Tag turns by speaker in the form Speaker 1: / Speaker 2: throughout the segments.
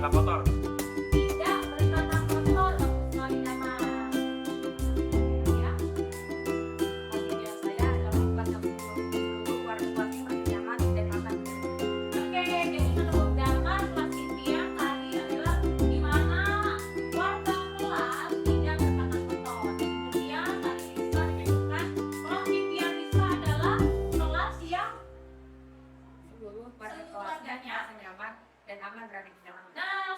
Speaker 1: berkata kotor.
Speaker 2: Tidak berkata kotor, bagus sekali Damar. Ya. Tadi biasa ya, dalam kelas yang keluar kelas yang nyaman dan aman. Oke, jadi menurut Damar kelas impian tadi adalah di mana warga kelas tidak berkata kotor. Kemudian tadi Lisa menyebutkan kelas impian Lisa adalah kelas yang
Speaker 3: Seluruh pada kelasnya merasa nyaman dan aman berada di dalam.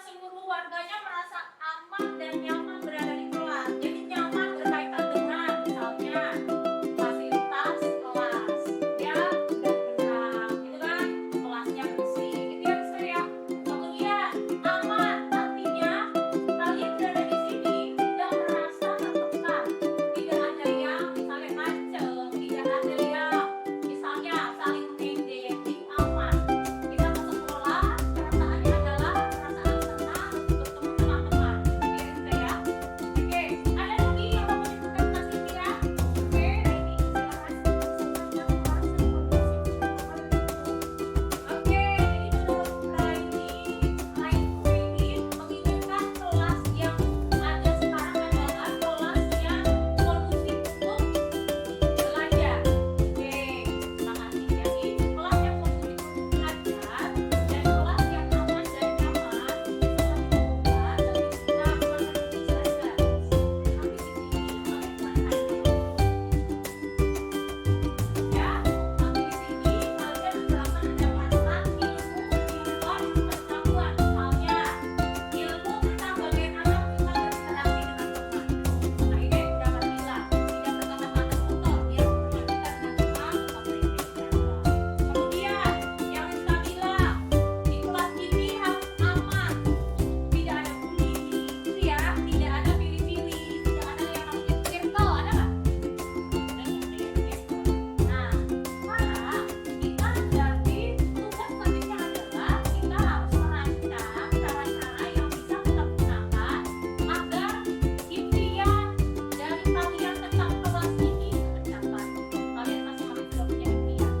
Speaker 2: seluruh warganya merasa aman dan nyaman berada di kelas. Jadi nyaman berkaitan dengan misalnya fasilitas kelas, ya, dan benar, gitu kan, kelasnya bersih, gitu ya, Mister ya. Kemudian aman artinya kalian berada di sini tidak merasa tertekan, tidak ada yang misalnya macet, tidak ada yang misalnya saling mengejek, jadi aman. Kita masuk sekolah, perasaannya adalah perasaan senang bertemu teman-teman. Gitu ya, Mister ya. Oke, ada lagi yang mau menyebutkan kelas impian? Oke, ini silakan. Oke, jadi menurut Raini menginginkan kelas yang ada sekarang adalah kelas yang kondusif untuk belajar. Oke, semangat nih. Jadi kelas yang kondusif untuk belajar dan kelas yang aman dan nyaman bisa dilakukan oleh kita saja. Sampai di sini oleh ya, sampai di sini kalian sudah akan mendapatkan ilmu pengetahuan pengetahuan, misalnya ilmu tentang bagaimana kita berinteraksi dengan teman. Nah, ini yang dapat bilang tidak berkata-kata kotor, ya, cuma kita dengan teman tetap berintegrasi. Kemudian yang Lisa bilang di kelas ini harus aman, tidak ada bullying, gitu ya, tidak ada pilih-pilih, tidak ada yang namanya circle, ada nggak? Nah, karena kita jadi tugas selanjutnya adalah kita harus merancang cara-cara yang bisa kita gunakan agar impian dari kalian tentang kelas ini tercapai. Kalian masing-masing sudah punya impian.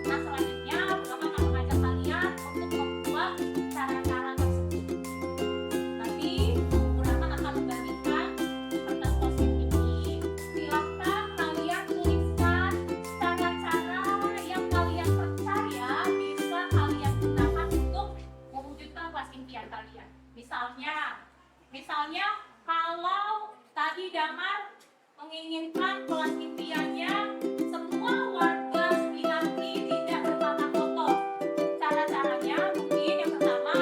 Speaker 2: Nah, selanjutnya Bunda akan mengajak kalian untuk membuat cara-cara tersebut. Nanti Bunda akan membagikan kertas post-it ini. Silakan kalian tuliskan cara-cara yang kalian percaya bisa kalian gunakan untuk mewujudkan kelas impian kalian. Misalnya kalau tadi Damar menginginkan kelas impiannya semua warga Sembilanti tidak berkata kotor. Cara-caranya mungkin yang pertama,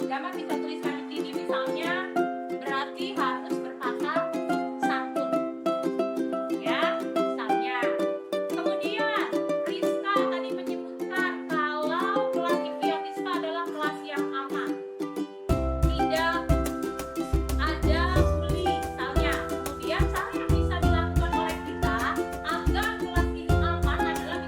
Speaker 2: Damar bisa tuliskan di sini misalnya berarti harus berkata santun. Ya, misalnya. Kemudian Rizka tadi menyebutkan kalau kelas impian Rizka adalah kelas yang aman. Tidak ada bully misalnya. Kemudian cara yang bisa dilakukan oleh kita agar kelas ini aman adalah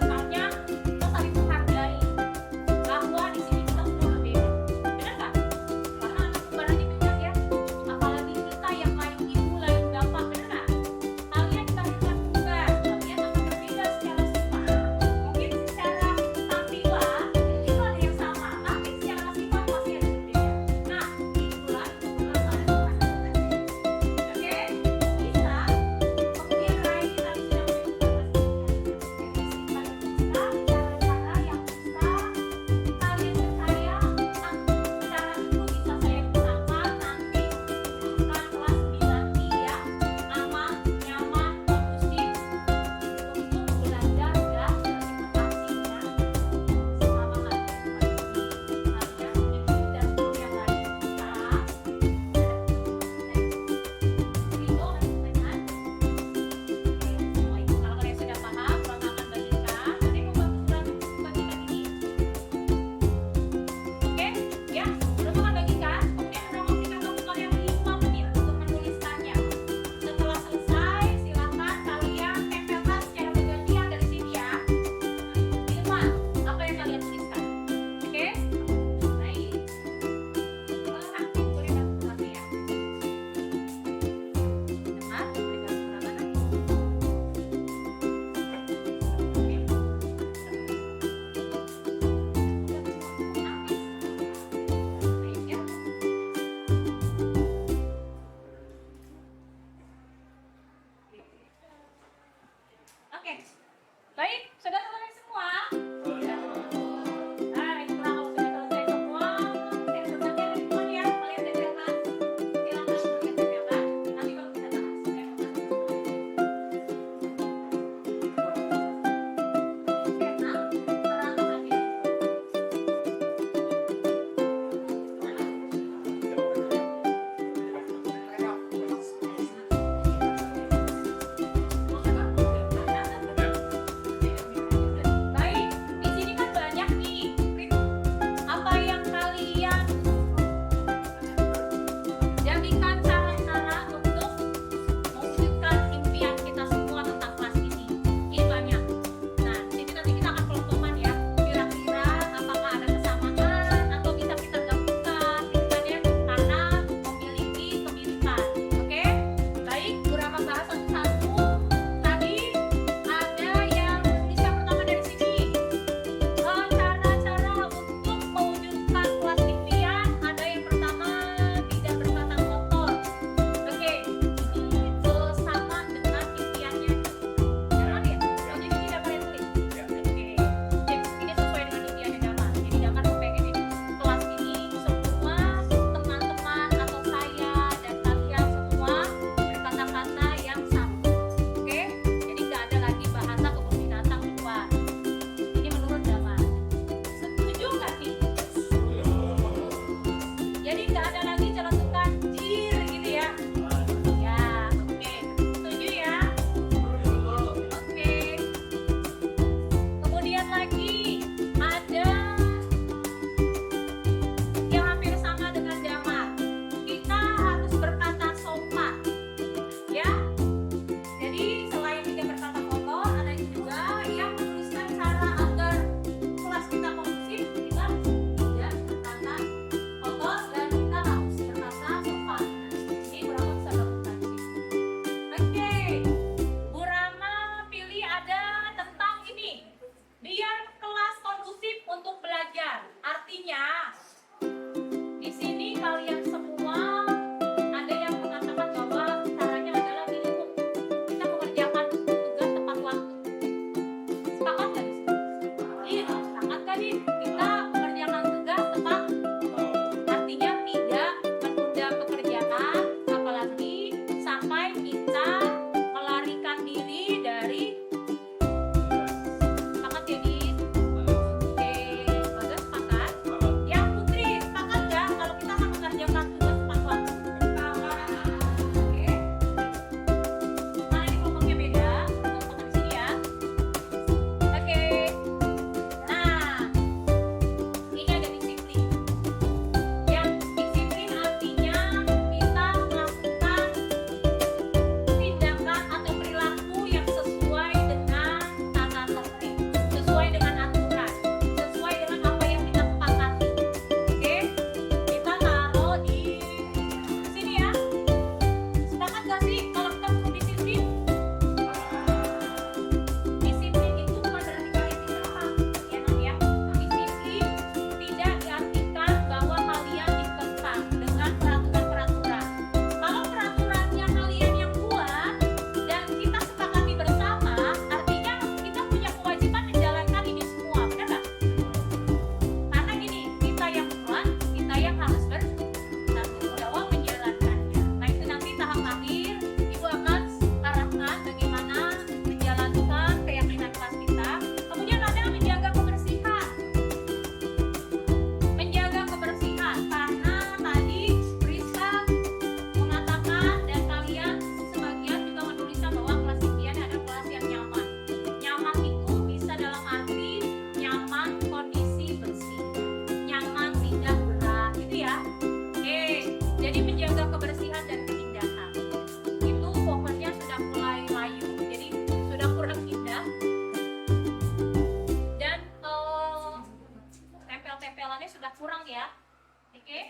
Speaker 2: Oke.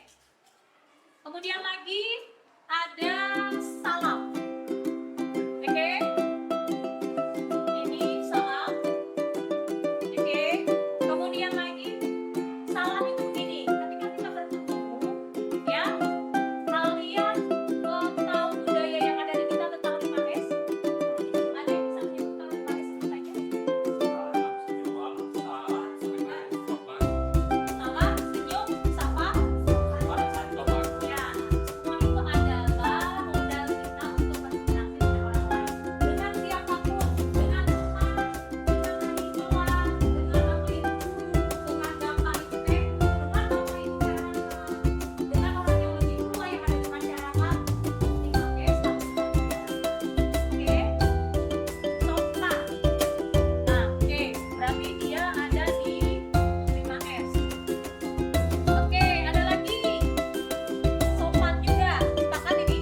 Speaker 2: Kemudian lagi ada salam. Oke. Ini salam. Oke. Kemudian lagi salam itu begini. Ketika kita bertemu, ya, kalian tahu budaya yang ada di kita tentang 5S? Ada yang bisa menyebutkan 5S itu saja? Salam, senyum, sapa. Ya, semua itu adalah modal kita untuk berinteraksi dengan orang lain. Dengan siapapun, dengan teman, dengan kawan, dengan apa itu, dengan bapak itu dengan apa itu dengan orang yang lebih tua yang ada di masyarakat. 5S harus belajar. Oke, sopan. Nah, oke, berarti dia ada di 5S. Oke, ada lagi sopan juga, sepakat ini?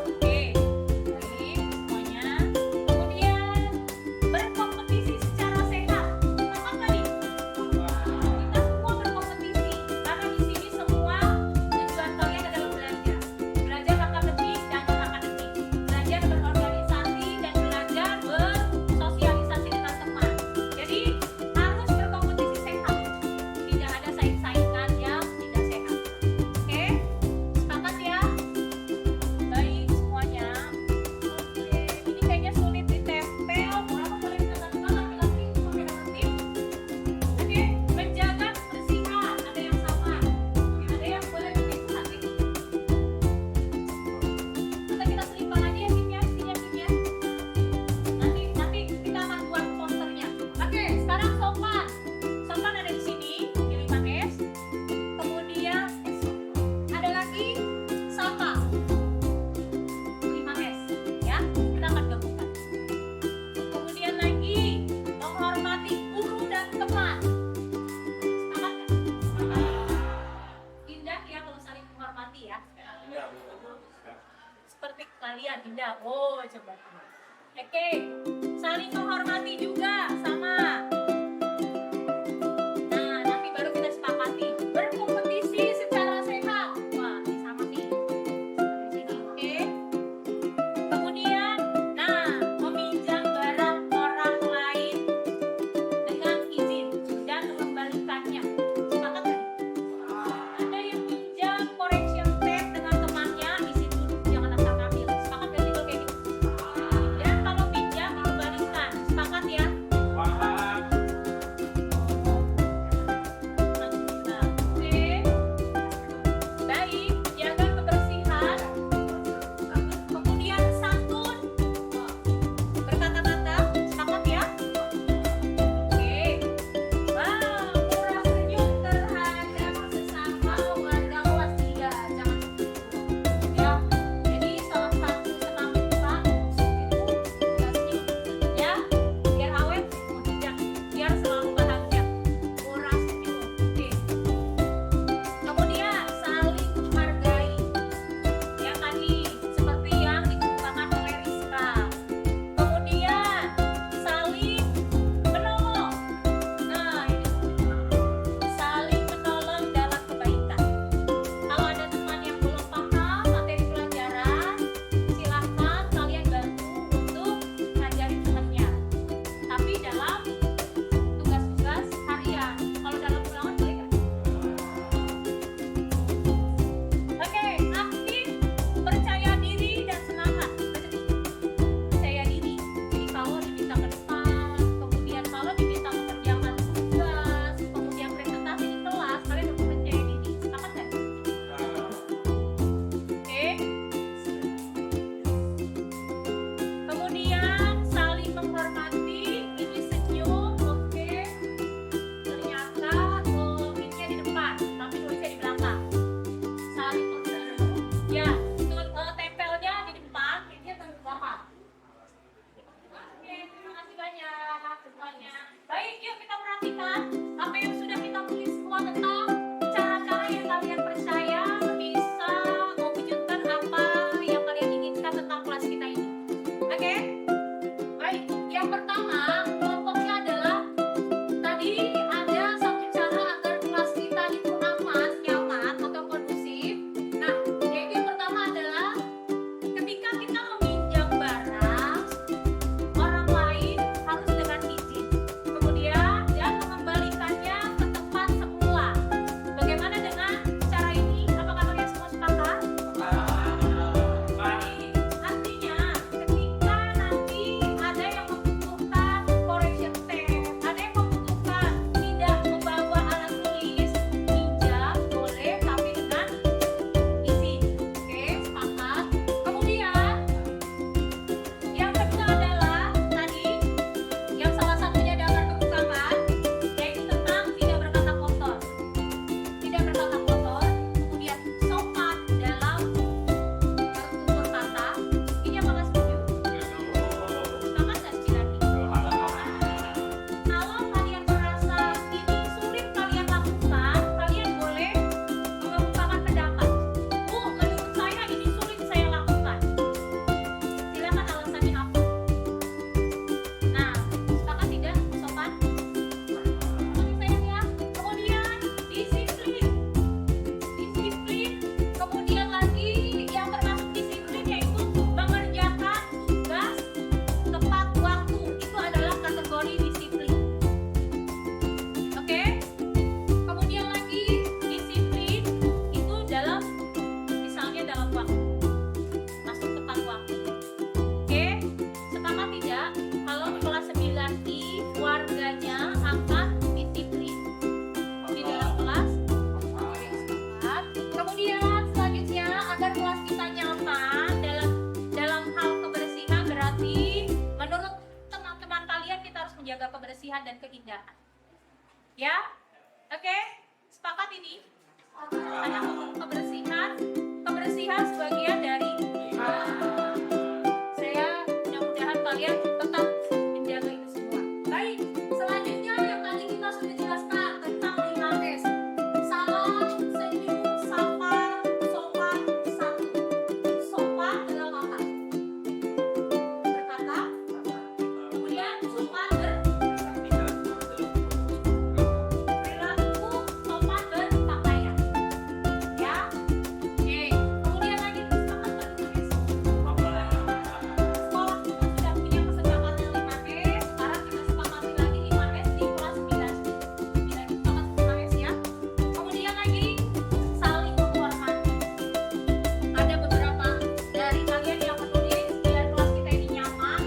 Speaker 2: Oke, baik semuanya. Kemudian berkompetisi secara sehat, sepakat nggak nih? Kita semua berkompetisi, karena di sini semua tujuan kalian adalah belajar, belajar akademik dan non akademik, belajar berorganisasi dan belajar bersosialisasi dengan teman. Jadi harus berkompetisi sehat, tidak ada saing-saingan yang tidak sehat. Oke, sepakat ya? Baik semuanya. Oke, ini kayaknya sulit ditempel. Berapa boleh kita lakukan laki-laki pakai tertib? Oke, menjaga kebersihan. Ada yang sama? Ada yang boleh bikin hati? Atau kita selipkan aja ya Kim ya, isinya Kim ya. Nanti kita akan buat posternya. Oke, sekarang sopan. Sopan ada di sini di 5S. Kemudian ada lagi sapa. 5S ya. Kita akan gabungkan. Kemudian lagi menghormati guru dan teman. Sepakat nggak? Indah ya kalau saling menghormati ya. Seperti kalian indah. Oh, coba. Oke, saling menghormati juga sama. Nah, nanti baru kita sepakati. Berkompetisi secara sehat. Wah, ini sama nih. Seperti sini, oke. Kemudian, nah, meminjam barang orang lain dengan izin dan mengembalikannya. Sepakat nggak? Ada yang pinjam correction tape dengan temannya, izin dulu, jangan asal ngambil. Sepakat nggak sih kalau kayak gitu? Dan kalau pinjam dikembalikan, sepakat ya? Ya, oke, sepakat ini? Anak kebersihan sebagian dari saya mudah-mudahan kalian tetap menjaga itu semua. Baik, selanjutnya yang tadi kita sudah jelaskan tentang 5S. Salam, senyum, sapa, sopan, satu. Sopan adalah apa? Berkata. Kemudian sopan berperilaku, sopan berpakaian. Ya. Oke. Kemudian lagi kesepakatan 5S. Sekolah kita sudah punya kesepakatan 5S. Sekarang kita sepakati lagi 5S di kelas 9. Kita sepakat 5S ya. Kemudian lagi saling menghormati. Ada beberapa dari kalian yang menulis biar kelas kita ini nyaman,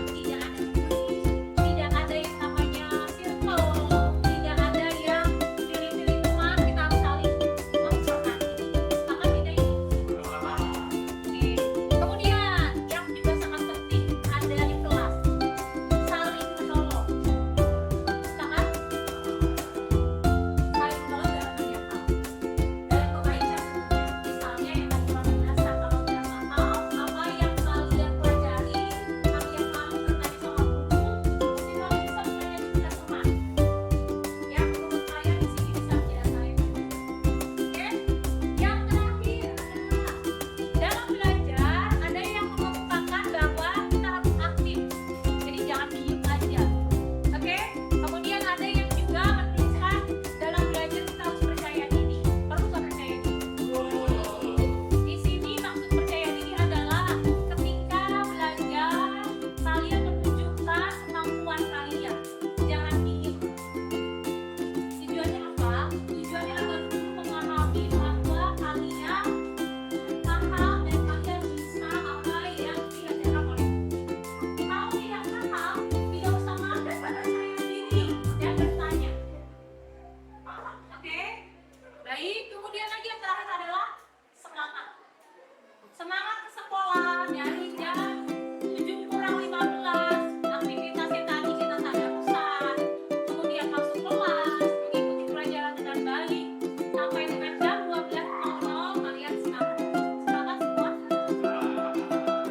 Speaker 2: tidak ada yang namanya circle, tidak ada yang pilih-pilih teman, kita harus saling menghormati. Sepakat tidak ini? Oke. Kemudian yang juga sangat penting ada di kelas saling menolong. Sepakat? Saling menolong dalam banyak hal. Dalam kebaikan tentunya. Misalnya yang tadi Mama bilang, kalau tidak paham apa yang kalian pelajari, kalian mau bertanya sama guru, mesti kalian bisa bertanya juga teman. Ya, menurut saya di sini bisa menjadi saya. Oke? Yang terakhir adalah dalam belajar ada yang mengemukakan bahwa kita harus aktif. Jadi jangan diem aja. Oke? Kemudian ada yang juga menuliskan dalam belajar kita harus percaya diri. Perlu nggak percaya diri? Di sini maksud percaya diri adalah ketika belajar kalian menunjukkan kemampuan kalian. Jangan diem. Tujuannya apa? Tujuannya agar guru memahami bahwa kalian paham dan kalian bisa apa yang diajarkan oleh guru. Kalau tidak paham, tidak usah malas pada saya sendiri dan bertanya. Oke? Baik, kemudian lagi yang terakhir adalah semangat. Semangat ke sekolah dari jam 7 kurang 15, aktivitas yang tadi kita tadarusan, kemudian masuk kelas, mengikuti pelajaran dengan baik, sampai dengan jam 12.00 kalian semangat. Semangat semua?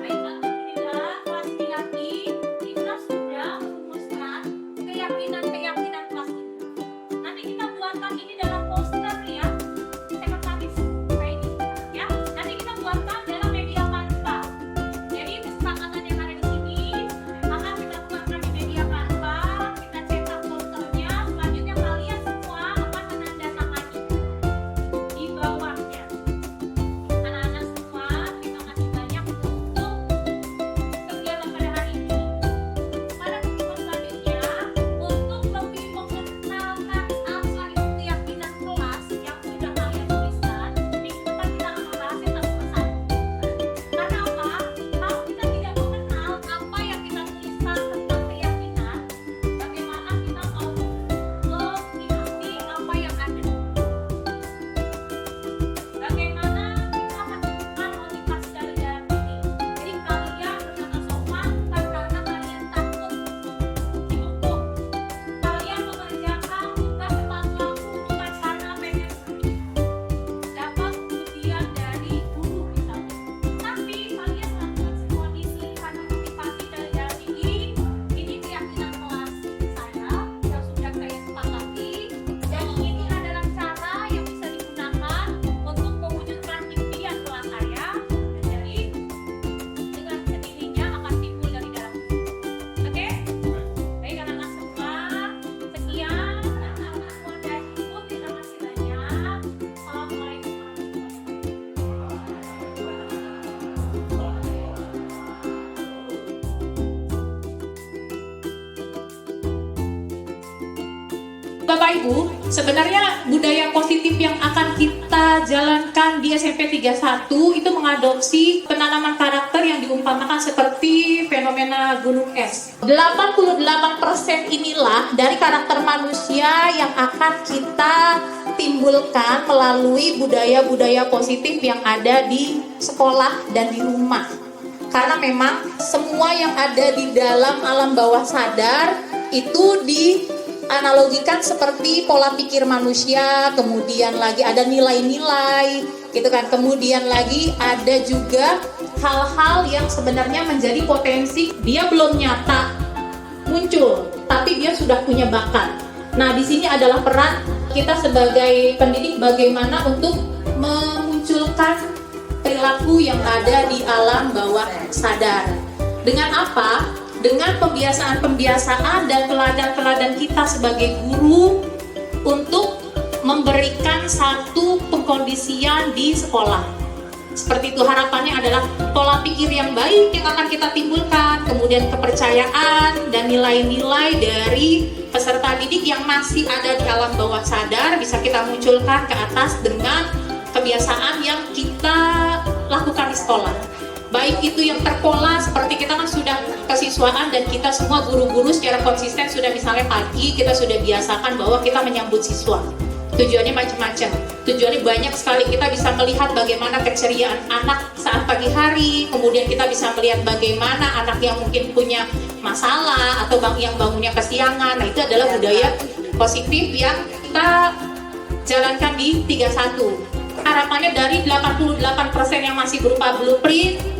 Speaker 2: Baik, alhamdulillah kelas 9 kita sudah merumuskan keyakinan-keyakinan kelas kita. Nanti kita buatkan ini dalam poster ya, sekretaris kayak ini ya. Nanti kita buatkan dalam media Canva. Jadi kesepakatan yang ada di sini akan kita buatkan di media Canva, kita cetak posternya. Selanjutnya kalian semua akan menandatangani di bawahnya. Anak-anak semua, terima kasih banyak untuk kegiatan pada hari ini. Pada pertemuan selanjutnya, untuk lebih mengenalkan apa itu keyakinan kelas yang sudah kalian tuliskan, minggu depan kita akan membahas yang satu persatu. Karena apa? Kalau kita tidak mengenal apa yang kita tuliskan tentang keyakinan, bagaimana kita mau mengikuti apa yang ada? Bagaimana kita menemukan motivasi dari dalam ini? Jadi kalian berkata sopan bukan karena kalian takut dihukum. Kalian mengerjakan tugas tepat waktu bukan karena pengen dapat pujian dari guru misalnya. Tapi kalian melakukan semua ini karena motivasi dari dalam ini. Ini keyakinan kelas saya yang sudah saya sepakati, dan ini adalah cara yang bisa digunakan untuk mewujudkan impian kelas saya. Jadi dengan sendirinya akan timbul dari dalam. Oke? Baik anak-anak semua, sekian anak-anak semua dan ibu, terima kasih banyak. Assalamualaikum
Speaker 1: Bapak Ibu, sebenarnya budaya positif yang akan kita jalankan di SMP 31 itu mengadopsi penanaman karakter yang diumpamakan seperti fenomena gunung es. 88% inilah dari karakter manusia yang akan kita timbulkan melalui budaya-budaya positif yang ada di sekolah dan di rumah. Karena memang semua yang ada di dalam alam bawah sadar itu dianalogikan seperti pola pikir manusia, kemudian lagi ada nilai-nilai, gitu kan. Kemudian lagi ada juga hal-hal yang sebenarnya menjadi potensi, dia belum nyata muncul, tapi dia sudah punya bakat. Nah, di sini adalah peran kita sebagai pendidik bagaimana untuk memunculkan perilaku yang ada di alam bawah sadar. Dengan apa? Dengan pembiasaan-pembiasaan dan teladan-teladan kita sebagai guru untuk memberikan satu pengkondisian di sekolah. Seperti itu, harapannya adalah pola pikir yang baik yang akan kita timbulkan, kemudian kepercayaan dan nilai-nilai dari peserta didik yang masih ada di alam bawah sadar bisa kita munculkan ke atas dengan kebiasaan yang kita lakukan di sekolah. Baik itu yang terpola, seperti kita kan sudah kesiswaan dan kita semua guru-guru secara konsisten sudah, misalnya pagi kita sudah biasakan bahwa kita menyambut siswa. Tujuannya macam-macam. Tujuannya banyak sekali, kita bisa melihat bagaimana keceriaan anak saat pagi hari, kemudian kita bisa melihat bagaimana anak yang mungkin punya masalah atau yang bangunnya kesiangan. Nah, itu adalah budaya positif yang kita jalankan di 31. Harapannya dari 88% yang masih berupa blueprint,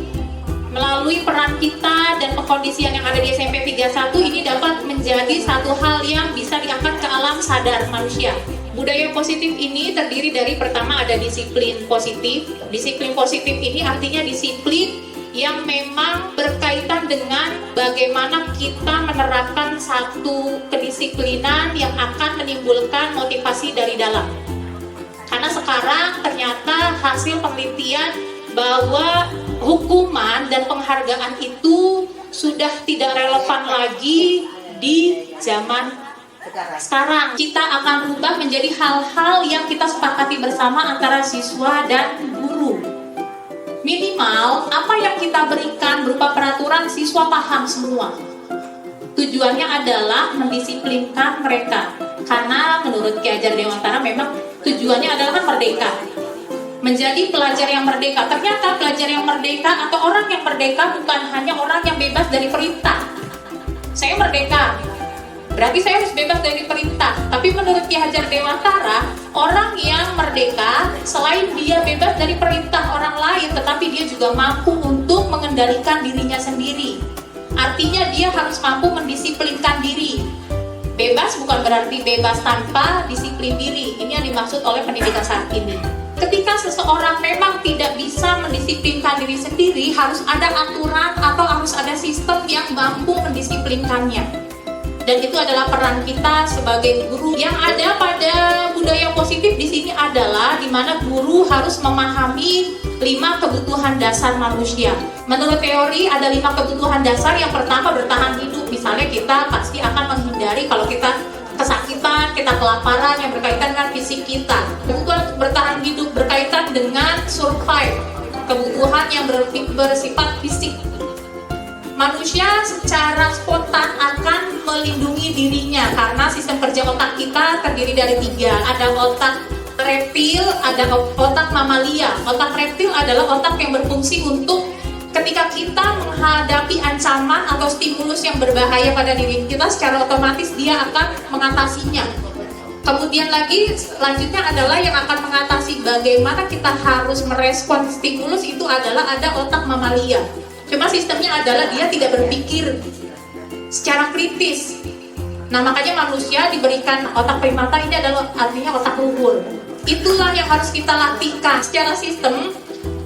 Speaker 1: melalui peran kita dan pengkondisian yang ada di SMP 31 ini dapat menjadi satu hal yang bisa diangkat ke alam sadar manusia. Budaya positif ini terdiri dari, pertama ada disiplin positif. Disiplin positif ini artinya disiplin yang memang berkaitan dengan bagaimana kita menerapkan satu kedisiplinan yang akan menimbulkan motivasi dari dalam. Karena sekarang ternyata hasil penelitian bahwa hukuman dan penghargaan itu sudah tidak relevan lagi di zaman sekarang. Kita akan rubah menjadi hal-hal yang kita sepakati bersama antara siswa dan guru. Minimal apa yang kita berikan berupa peraturan siswa paham semua. Tujuannya adalah mendisiplinkan mereka. Karena menurut Ki Hajar Dewantara memang tujuannya adalah merdeka. Menjadi pelajar yang merdeka. Ternyata pelajar yang merdeka atau orang yang merdeka bukan hanya orang yang bebas dari perintah. Saya merdeka, berarti saya harus bebas dari perintah. Tapi menurut Ki Hajar Dewantara, orang yang merdeka selain dia bebas dari perintah orang lain, tetapi dia juga mampu untuk mengendalikan dirinya sendiri. Artinya dia harus mampu mendisiplinkan diri. Bebas bukan berarti bebas tanpa disiplin diri. Ini yang dimaksud oleh pendidikan saat ini. Ketika seseorang memang tidak bisa mendisiplinkan diri sendiri, harus ada aturan atau harus ada sistem yang mampu mendisiplinkannya. Dan itu adalah peran kita sebagai guru. Yang ada pada budaya positif di sini adalah di mana guru harus memahami 5 kebutuhan dasar manusia. Menurut teori ada 5 kebutuhan dasar. Yang pertama, bertahan hidup. Misalnya kita pasti akan menghindari kalau kita kesakitan, kita kelaparan yang berkaitan dengan fisik kita. Kebutuhan untuk bertahan hidup berkaitan dengan survive, kebutuhan yang bersifat fisik. Manusia secara spontan akan melindungi dirinya karena sistem kerja otak kita terdiri dari 3. Ada otak reptil, ada otak mamalia. Otak reptil adalah otak yang berfungsi untuk ketika kita menghadapi ancaman atau stimulus yang berbahaya pada diri kita, secara otomatis dia akan mengatasinya. Kemudian lagi selanjutnya adalah yang akan mengatasi bagaimana kita harus merespon stimulus itu adalah ada otak mamalia. Cuma sistemnya adalah dia tidak berpikir secara kritis. Nah, makanya manusia diberikan otak primata, ini adalah artinya otak luhur. Itulah yang harus kita latihkan secara sistem.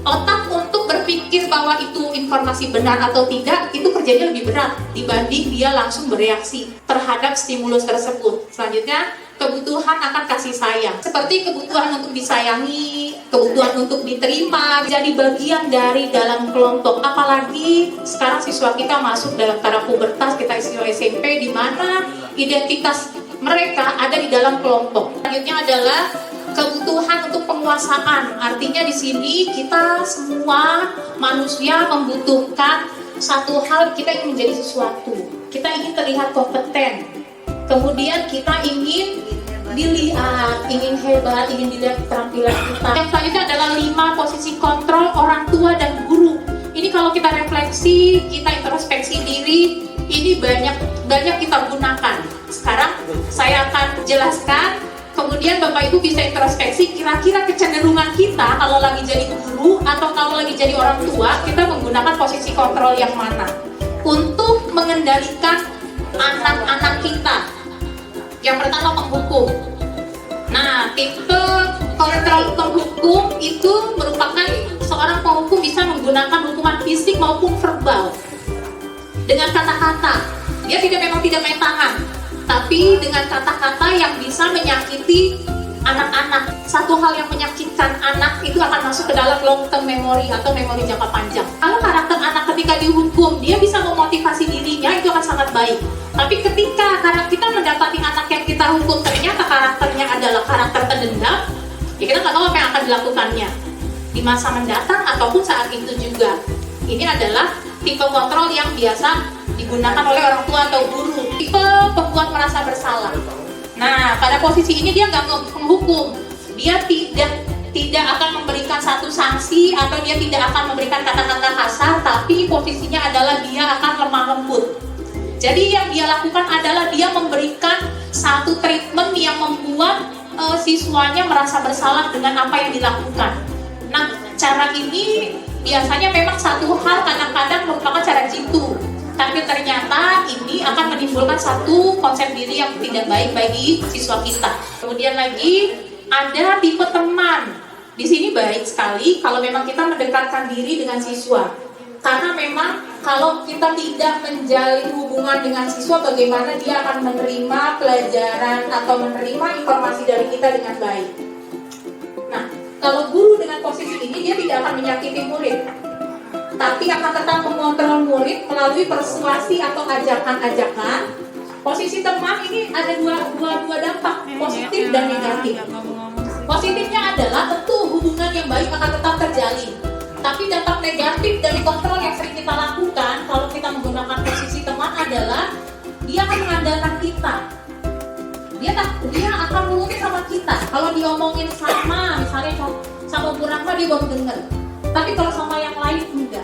Speaker 1: Otak untuk berpikir bahwa itu informasi benar atau tidak, itu kerjanya lebih berat dibanding dia langsung bereaksi terhadap stimulus tersebut. Selanjutnya, kebutuhan akan kasih sayang. Seperti kebutuhan untuk disayangi, kebutuhan untuk diterima, jadi bagian dari dalam kelompok. Apalagi sekarang siswa kita masuk dalam taraf pubertas, kita siswa SMP, di mana identitas mereka ada di dalam kelompok. Selanjutnya adalah kebutuhan untuk penguasaan. Artinya di sini kita semua manusia membutuhkan satu hal, kita ingin menjadi sesuatu. Kita ingin terlihat kompeten. Kemudian kita ingin dilihat, ingin hebat, ingin dilihat keterampilan kita. Yang selanjutnya adalah 5 posisi kontrol orang tua dan guru. Ini kalau kita refleksi, kita introspeksi diri, ini banyak kita gunakan. Sekarang saya saya akan jelaskan. Kemudian Bapak Ibu bisa introspeksi kira-kira kecenderungan kita kalau lagi jadi guru atau kalau lagi jadi orang tua, kita menggunakan posisi kontrol yang mana untuk mengendalikan anak-anak kita. Yang pertama, penghukum. Nah, tipe kontrol penghukum itu merupakan seorang penghukum bisa menggunakan hukuman fisik maupun verbal dengan kata-kata. Dia memang tidak main tangan, tapi dengan kata-kata yang bisa menyakiti anak-anak. Satu hal yang menyakitkan anak itu akan masuk ke dalam long term memory atau memori jangka panjang. Kalau karakter anak ketika dihukum, dia bisa memotivasi dirinya, itu akan sangat baik. Tapi ketika kita mendapati anak yang kita hukum ternyata karakternya adalah karakter pendendam, ya kita nggak tahu apa yang akan dilakukannya di masa mendatang ataupun saat itu juga. Ini adalah tipe kontrol yang biasa digunakan oleh orang tua atau guru. Tipe pembuat merasa bersalah. Nah, pada posisi ini dia nggak menghukum, dia tidak akan memberikan satu sanksi atau dia tidak akan memberikan kata-kata kasar, tapi posisinya adalah dia akan lemah lembut. Jadi yang dia lakukan adalah dia memberikan satu treatment yang membuat siswanya merasa bersalah dengan apa yang dilakukan. Nah, cara ini biasanya memang satu hal kadang-kadang merupakan cara jitu. Tapi ternyata ini akan menimbulkan satu konsep diri yang tidak baik bagi siswa kita. Kemudian lagi ada tipe teman. Di sini baik sekali kalau memang kita mendekatkan diri dengan siswa. Karena memang kalau kita tidak menjalin hubungan dengan siswa, bagaimana dia akan menerima pelajaran atau menerima informasi dari kita dengan baik. Nah, kalau guru dengan posisi ini dia tidak akan menyakiti murid, tapi akan tetap mengontrol murid melalui persuasi atau ajakan-ajakan. Posisi teman ini ada dua dampak, positif dan negatif. Positifnya adalah tentu hubungan yang baik akan tetap terjalin. Tapi dampak negatif dari kontrol yang sering kita lakukan kalau kita menggunakan posisi teman adalah dia akan mengandalkan kita. Dia akan nurutin sama kita. Kalau diomongin sama, misalnya sama Bu Rahma dia baru dengar. Tapi kalau sama yang lain enggak.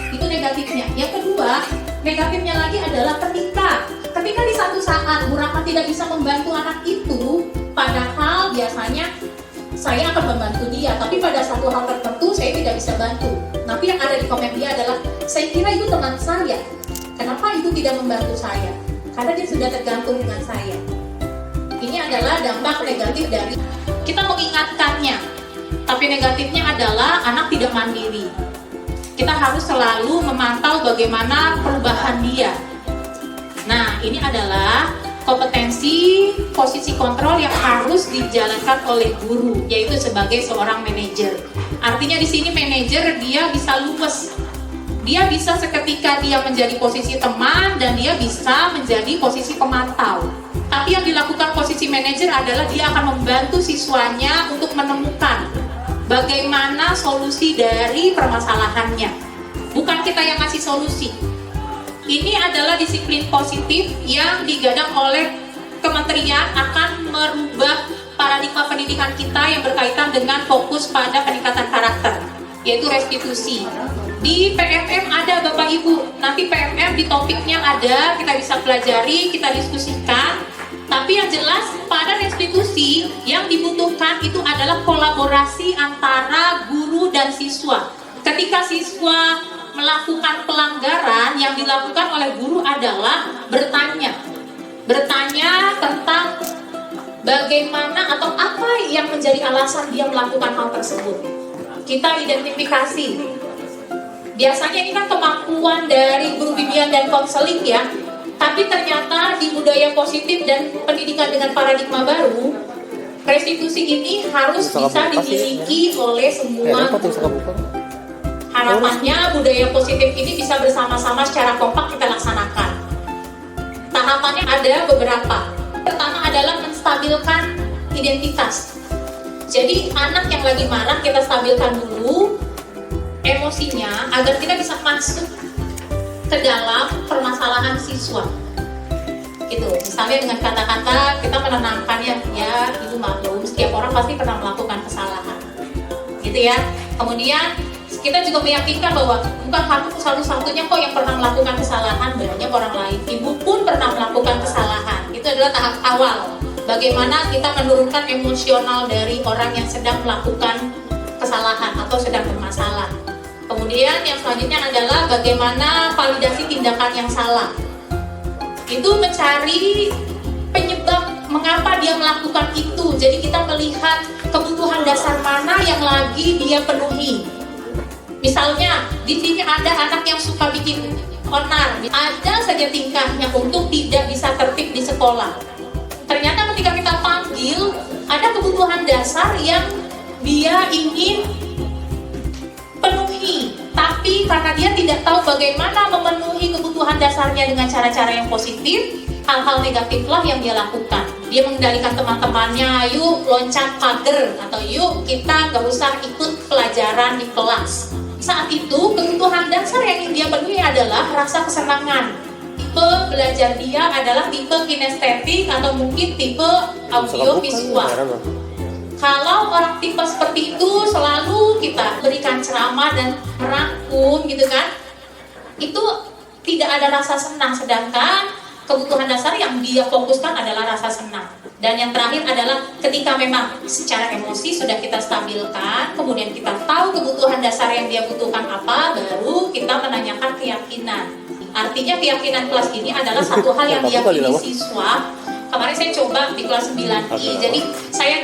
Speaker 1: Itu negatifnya. Yang kedua, negatifnya lagi adalah ketika di satu saat Bu Rahma tidak bisa membantu anak itu, padahal biasanya saya akan membantu dia, tapi pada satu hal tertentu saya tidak bisa bantu. Tapi yang ada di komen dia adalah, saya kira itu teman saya, kenapa itu tidak membantu saya? Karena dia sudah tergantung dengan saya. Ini adalah dampak negatif dari kita mengingatkannya. Tapi negatifnya adalah anak tidak mandiri. Kita harus selalu memantau bagaimana perubahan dia. Nah, ini adalah kompetensi posisi kontrol yang harus dijalankan oleh guru, yaitu sebagai seorang manajer. Artinya di sini manajer dia bisa luwes. Dia bisa seketika dia menjadi posisi teman dan dia bisa menjadi posisi pemantau. Tapi yang dilakukan posisi manajer adalah dia akan membantu siswanya untuk menemukan bagaimana solusi dari permasalahannya. Bukan kita yang ngasih solusi. Ini adalah disiplin positif yang digadang oleh kementerian akan merubah paradigma pendidikan kita yang berkaitan dengan fokus pada peningkatan karakter, yaitu restitusi. Di PMM ada Bapak Ibu, nanti PMM di topiknya ada, kita bisa pelajari, kita diskusikan. Tapi yang jelas pada restitusi yang dibutuhkan itu adalah kolaborasi antara guru dan siswa. Ketika siswa melakukan pelanggaran, yang dilakukan oleh guru adalah bertanya tentang bagaimana atau apa yang menjadi alasan dia melakukan hal tersebut. Kita identifikasi. Biasanya ini kan kemampuan dari guru bimbingan dan konseling ya. Tapi ternyata di budaya positif dan pendidikan dengan paradigma baru, restitusi ini harus bisa dimiliki oleh semua guru. Harapannya budaya positif ini bisa bersama-sama secara kompak kita laksanakan. Tahapannya ada beberapa. Pertama adalah menstabilkan identitas. Jadi anak yang lagi marah kita stabilkan dulu emosinya agar kita bisa masuk ke dalam permasalahan siswa. Gitu. Misalnya dengan kata-kata kita menenangkannya, ya ibu maklum setiap orang pasti pernah melakukan kesalahan. Gitu ya. Kemudian kita juga meyakinkan bahwa bukan kamu satu-satunya kok yang pernah melakukan kesalahan, banyak orang lain. Ibu pun pernah melakukan kesalahan. Itu Itu adalah tahap awal. Bagaimana kita menurunkan emosional dari orang yang sedang melakukan kesalahan atau sedang bermasalah. Kemudian yang selanjutnya adalah bagaimana validasi tindakan yang salah. Itu mencari penyebab mengapa dia melakukan itu. Jadi kita melihat kebutuhan dasar mana yang lagi dia penuhi. Misalnya di sini ada anak yang suka bikin onar, ada saja tingkahnya untuk tidak bisa tertib di sekolah. Ternyata ketika kita panggil, ada kebutuhan dasar yang dia ingin penuhi, tapi karena dia tidak tahu bagaimana memenuhi kebutuhan dasarnya dengan cara-cara yang positif, hal-hal negatiflah yang dia lakukan. Dia mengendalikan teman-temannya, yuk loncat pagar, atau yuk kita nggak usah ikut pelajaran di kelas. Saat itu kebutuhan dasar yang ingin dia penuhi adalah rasa kesenangan. Tipe belajar dia adalah tipe kinestetik atau mungkin tipe audio visual. Kalau orang tipe seperti itu selalu kita berikan ceramah dan merangkum gitu kan, itu tidak ada rasa senang, sedangkan kebutuhan dasar yang dia fokuskan adalah rasa senang. Dan yang terakhir adalah ketika memang secara emosi sudah kita stabilkan, kemudian kita tahu kebutuhan dasar yang dia butuhkan apa, baru kita menanyakan keyakinan. Artinya keyakinan kelas ini adalah satu hal yang diyakini siswa. Kemarin saya coba di kelas 9I, jadi saya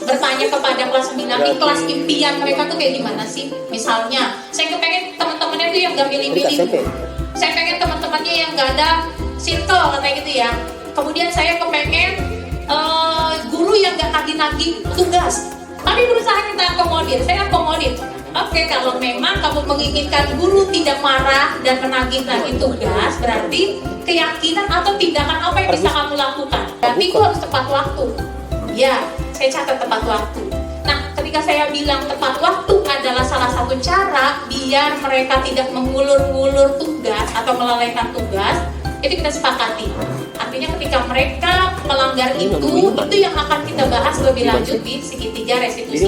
Speaker 1: bertanya kepada kelas 9I, kelas impian mereka tuh kayak gimana sih? Misalnya, saya kepengen teman-temannya tuh yang gak milih-milih. Saya pengen teman-temannya yang gak ada circle, katanya gitu ya. Kemudian saya kepengen guru yang gak nagih-nagih tugas. Tapi berusaha kita akomodir, saya akomodir. Oke, kalau memang kamu menginginkan guru tidak marah dan menagih-nagih tugas, berarti keyakinan atau tindakan apa yang bisa kamu lakukan? Berarti itu harus tepat waktu. Ya, saya catat tepat waktu. Nah, ketika saya bilang tepat waktu adalah salah satu cara biar mereka tidak mengulur-ngulur tugas atau melalaikan tugas, itu kita sepakati. Artinya ketika mereka melanggar itu yang akan kita bahas lebih lanjut di segitiga restitusi.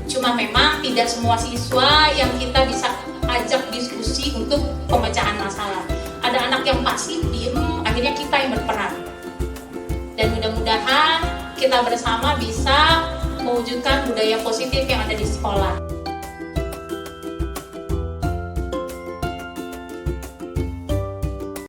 Speaker 1: Cuma memang tidak semua siswa yang kita bisa ajak diskusi untuk pemecahan masalah. Ada anak yang pasif, diem, akhirnya kita yang berperan. Dan mudah-mudahan kita bersama bisa mewujudkan budaya positif yang